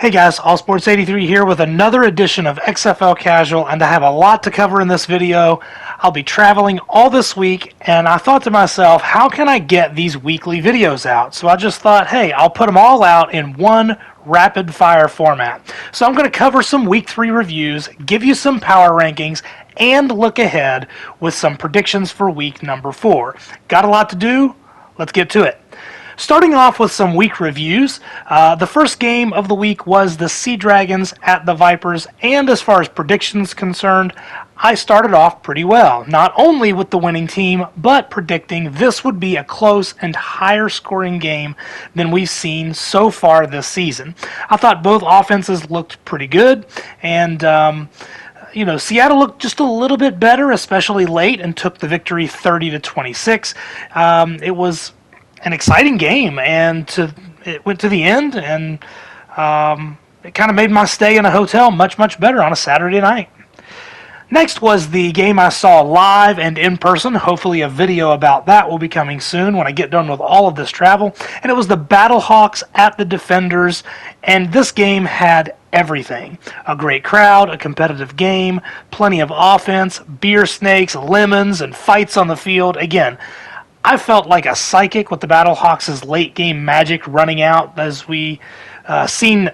Hey guys, AllSports83 here with another edition of XFL Casual, and I have a lot to cover in this video. I'll be traveling all this week, and I thought to myself, how can I get these weekly videos out? So I just thought, hey, I'll put them all out in one rapid-fire format. So I'm going to cover some Week 3 reviews, give you some power rankings, and look ahead with some predictions for week number 4. Got a lot to do? Let's get to it. Starting off with some week reviews, the first game of the week was the Sea Dragons at the Vipers, and as far as predictions concerned, I started off pretty well, not only with the winning team, but predicting this would be a close and higher scoring game than we've seen so far this season. I thought both offenses looked pretty good, and Seattle looked just a little bit better, especially late, and took the victory 30-26. It was an exciting game, and it went to the end, and it kind of made my stay in a hotel much, much better on a Saturday night. Next was the game I saw live and in person. Hopefully a video about that will be coming soon when I get done with all of this travel. And it was the Battlehawks at the Defenders, and this game had everything. A great crowd, a competitive game, plenty of offense, beer snakes, lemons, and fights on the field. Again, I felt like a psychic with the Battlehawks' late game magic running out, as we seen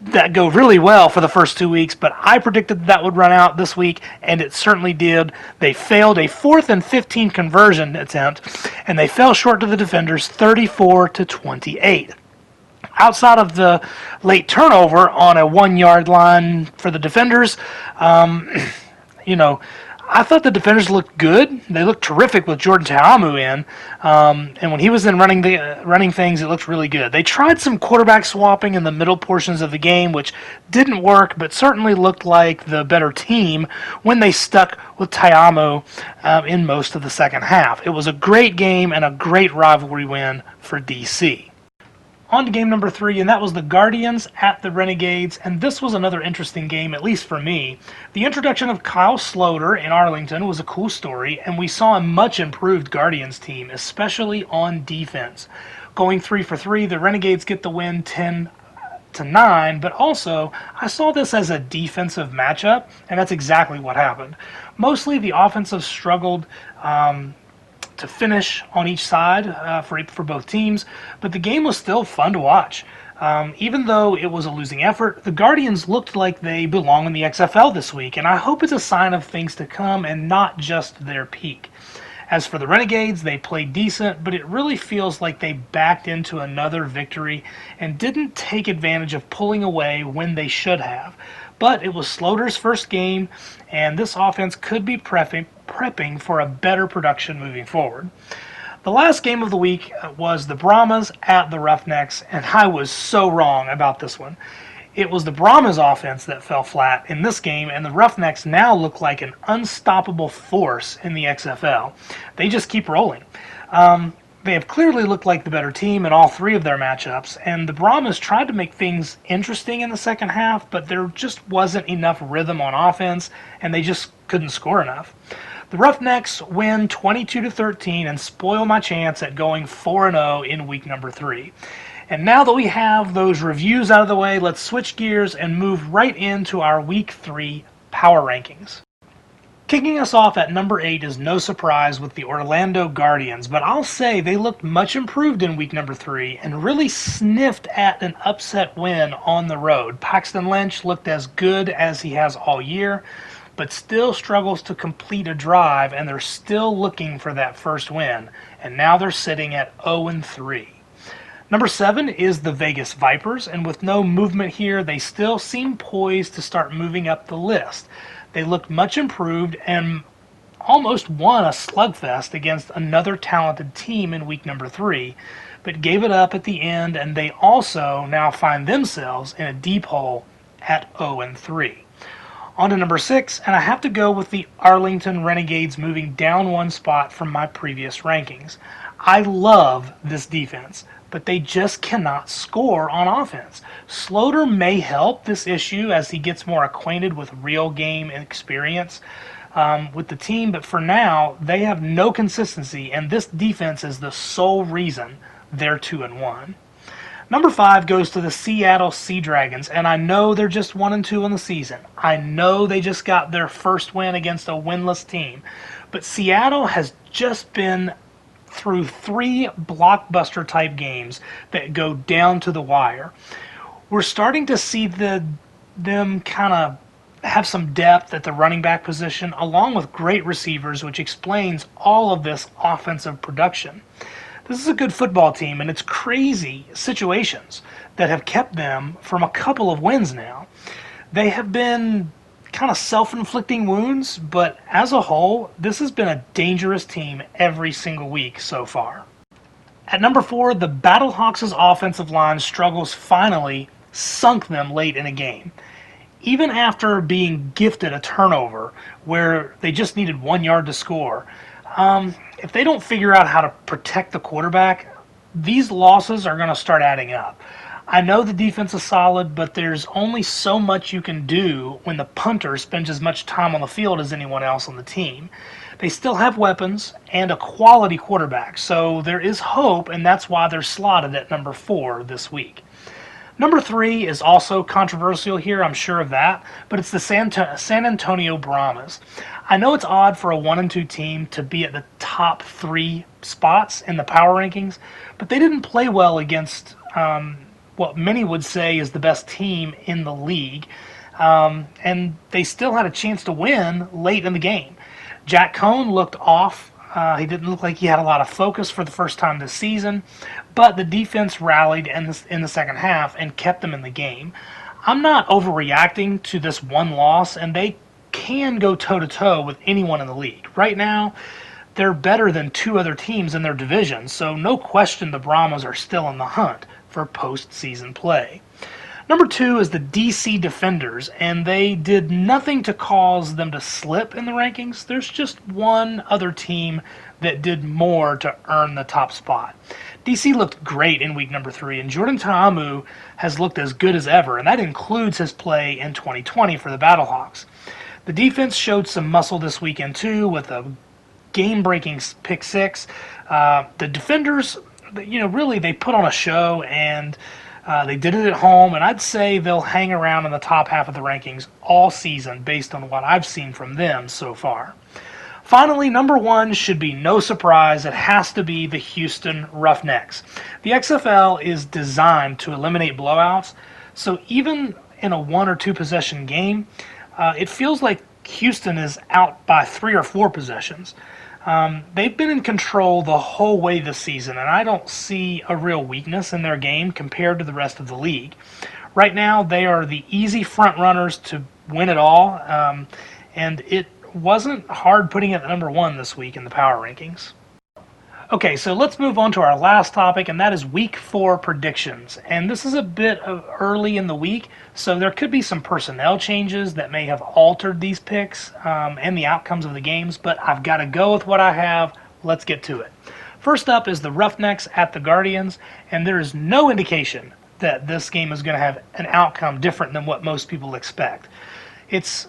that go really well for the first 2 weeks, but I predicted that would run out this week, and it certainly did. They failed a 4th and 15 conversion attempt, and they fell short to the Defenders 34-28. Outside of the late turnover on a 1-yard line for the Defenders, I thought the Defenders looked good. They looked terrific with Jordan Ta'amu in, and when he was in running things, it looked really good. They tried some quarterback swapping in the middle portions of the game, which didn't work, but certainly looked like the better team when they stuck with Ta'amu in most of the second half. It was a great game and a great rivalry win for DC. On to game number 3, and that was the Guardians at the Renegades, and this was another interesting game, at least for me. The introduction of Kyle Sloter in Arlington was a cool story, and we saw a much improved Guardians team, especially on defense. Going 3 for 3, the Renegades get the win 10-9, but also I saw this as a defensive matchup, and that's exactly what happened. Mostly the offensive struggled to finish on each side for both teams, but the game was still fun to watch. Even though it was a losing effort, the Guardians looked like they belong in the XFL this week, and I hope it's a sign of things to come and not just their peak. As for the Renegades, they played decent, but it really feels like they backed into another victory and didn't take advantage of pulling away when they should have. But it was Sloter's first game, and this offense could be prepping for a better production moving forward. The last game of the week was the Brahmas at the Roughnecks, and I was so wrong about this one. It was the Brahmas offense that fell flat in this game, and the Roughnecks now look like an unstoppable force in the XFL. They just keep rolling. They have clearly looked like the better team in all 3 of their matchups, and the Brahmas tried to make things interesting in the second half, but there just wasn't enough rhythm on offense, and they just couldn't score enough. The Roughnecks win 22-13 and spoil my chance at going 4-0 in week number 3. And now that we have those reviews out of the way, let's switch gears and move right into our week 3 power rankings. Kicking us off at number 8 is no surprise with the Orlando Guardians, but I'll say they looked much improved in week number 3 and really sniffed at an upset win on the road. Paxton Lynch looked as good as he has all year, but still struggles to complete a drive, and they're still looking for that first win, and now they're sitting at 0-3. Number 7 is the Vegas Vipers, and with no movement here, they still seem poised to start moving up the list. They looked much improved and almost won a slugfest against another talented team in week number 3, but gave it up at the end, and they also now find themselves in a deep hole at 0-3. On to number 6, and I have to go with the Arlington Renegades moving down 1 spot from my previous rankings. I love this defense, but they just cannot score on offense. Sloter may help this issue as he gets more acquainted with real game experience with the team, but for now, they have no consistency, and this defense is the sole reason they're 2-1. Number 5 goes to the Seattle Sea Dragons, and I know they're just 1-2 in the season. I know they just got their first win against a winless team, but Seattle has just been through 3 blockbuster type games that go down to the wire. We're starting to see them kind of have some depth at the running back position, along with great receivers, which explains all of this offensive production. This is a good football team, and it's crazy situations that have kept them from a couple of wins now. They have been kind of self-inflicting wounds, but as a whole, this has been a dangerous team every single week so far. At number 4, the Battlehawks' offensive line struggles finally sunk them late in a game. Even after being gifted a turnover where they just needed 1 yard to score, if they don't figure out how to protect the quarterback, these losses are going to start adding up. I know the defense is solid, but there's only so much you can do when the punter spends as much time on the field as anyone else on the team. They still have weapons and a quality quarterback, so there is hope, and that's why they're slotted at number 4 this week. Number 3 is also controversial here, I'm sure of that, but it's the San Antonio Brahmas. I know it's odd for a 1-2 team to be at the top 3 spots in the power rankings, but they didn't play well against what many would say is the best team in the league, and they still had a chance to win late in the game. Jack Cohn looked off. He didn't look like he had a lot of focus for the first time this season, but the defense rallied in the second half and kept them in the game. I'm not overreacting to this one loss, and they can go toe-to-toe with anyone in the league. Right now, they're better than 2 other teams in their division, so no question the Brahmas are still in the hunt for postseason play. Number 2 is the DC Defenders, and they did nothing to cause them to slip in the rankings. There's just one other team that did more to earn the top spot. DC looked great in week number 3, and Jordan Ta'amu has looked as good as ever, and that includes his play in 2020 for the Battlehawks. The defense showed some muscle this weekend too, with a game-breaking pick 6. The Defenders, really they put on a show, and they did it at home, and I'd say they'll hang around in the top half of the rankings all season based on what I've seen from them so far. Finally, number 1 should be no surprise. It has to be the Houston Roughnecks. The XFL is designed to eliminate blowouts, so even in a 1 or 2 possession game, it feels like Houston is out by 3 or 4 possessions. They've been in control the whole way this season, and I don't see a real weakness in their game compared to the rest of the league. Right now, they are the easy front runners to win it all, and it wasn't hard putting it at number 1 this week in the power rankings. Okay, so let's move on to our last topic, and that is Week 4 predictions. And this is a bit early in the week, so there could be some personnel changes that may have altered these picks and the outcomes of the games, but I've got to go with what I have. Let's get to it. First up is the Roughnecks at the Guardians, and there is no indication that this game is going to have an outcome different than what most people expect. It's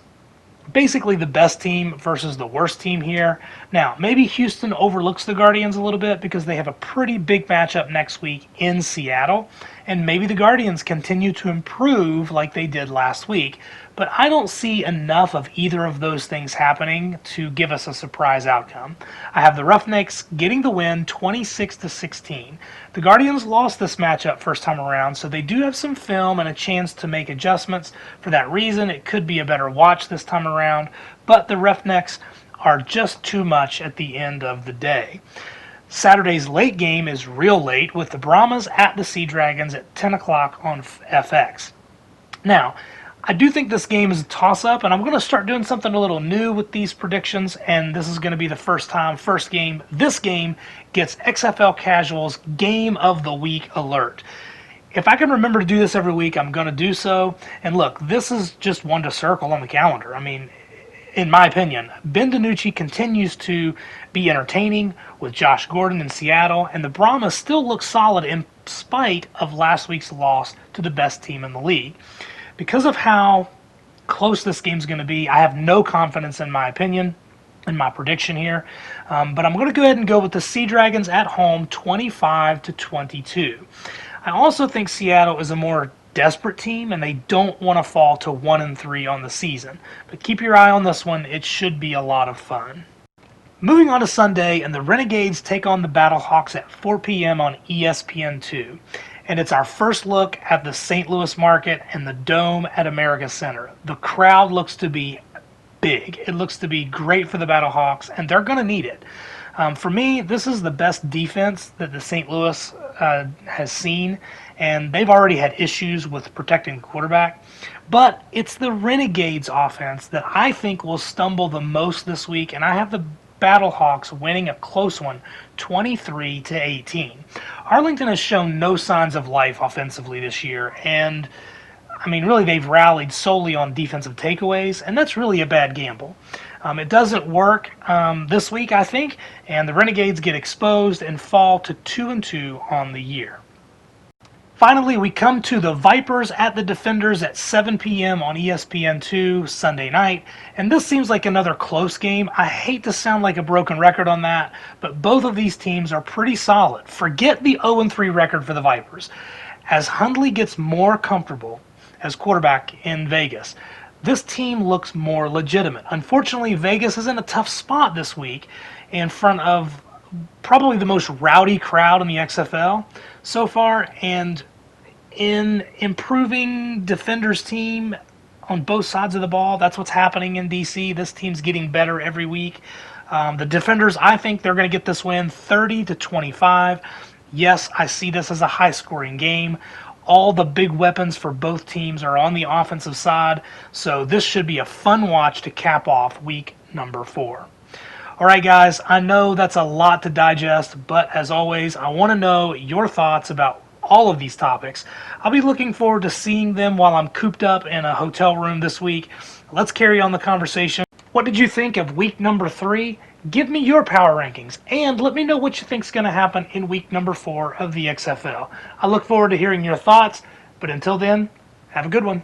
basically the best team versus the worst team here. Now, maybe Houston overlooks the Guardians a little bit because they have a pretty big matchup next week in Seattle, and maybe the Guardians continue to improve like they did last week, but I don't see enough of either of those things happening to give us a surprise outcome. I have the Roughnecks getting the win 26-16. The Guardians lost this matchup first time around, so they do have some film and a chance to make adjustments. For that reason, it could be a better watch this time around, but the Roughnecks are just too much at the end of the day. Saturday's late game is real late, with the Brahmas at the Sea Dragons at 10 o'clock on FX. Now, I do think this game is a toss-up, and I'm going to start doing something a little new with these predictions, and this is going to be the first game. This game gets XFL Casual's Game of the Week alert. If I can remember to do this every week, I'm going to do so. And look, this is just one to circle on the calendar. I mean, in my opinion, Ben DiNucci continues to be entertaining with Josh Gordon in Seattle, and the Brahmas still look solid in spite of last week's loss to the best team in the league. Because of how close this game's going to be, I have no confidence in my opinion, in my prediction here. But I'm going to go ahead and go with the Sea Dragons at home 25-22. I also think Seattle is a more desperate team, and they don't want to fall to 1-3 on the season. But keep your eye on this one; it should be a lot of fun. Moving on to Sunday, and the Renegades take on the Battlehawks at 4 p.m. on ESPN2. And it's our first look at the St. Louis market and the Dome at America Center. The crowd looks to be big. It looks to be great for the Battlehawks, and they're going to need it. For me, this is the best defense that the St. Louis has seen, and they've already had issues with protecting the quarterback. But it's the Renegades offense that I think will stumble the most this week, and I have the Battlehawks winning a close one, 23-18. Arlington has shown no signs of life offensively this year, and I mean, really, they've rallied solely on defensive takeaways, and that's really a bad gamble. It doesn't work this week, I think, and the Renegades get exposed and fall to 2-2 on the year. Finally, we come to the Vipers at the Defenders at 7 p.m. on ESPN2 Sunday night, and this seems like another close game. I hate to sound like a broken record on that, but both of these teams are pretty solid. Forget the 0-3 record for the Vipers. As Hundley gets more comfortable as quarterback in Vegas, this team looks more legitimate. Unfortunately, Vegas is in a tough spot this week in front of probably the most rowdy crowd in the XFL so far, and in improving Defenders team on both sides of the ball. That's what's happening in DC. This team's getting better every week. The Defenders, I think they're going to get this win 30-25. Yes, I see this as a high-scoring game. All the big weapons for both teams are on the offensive side, so this should be a fun watch to cap off week number 4. All right, guys, I know that's a lot to digest, but as always, I want to know your thoughts about all of these topics. I'll be looking forward to seeing them while I'm cooped up in a hotel room this week. Let's carry on the conversation. What did you think of week number 3? Give me your power rankings, and let me know what you think is going to happen in week number 4 of the XFL. I look forward to hearing your thoughts, but until then, have a good one.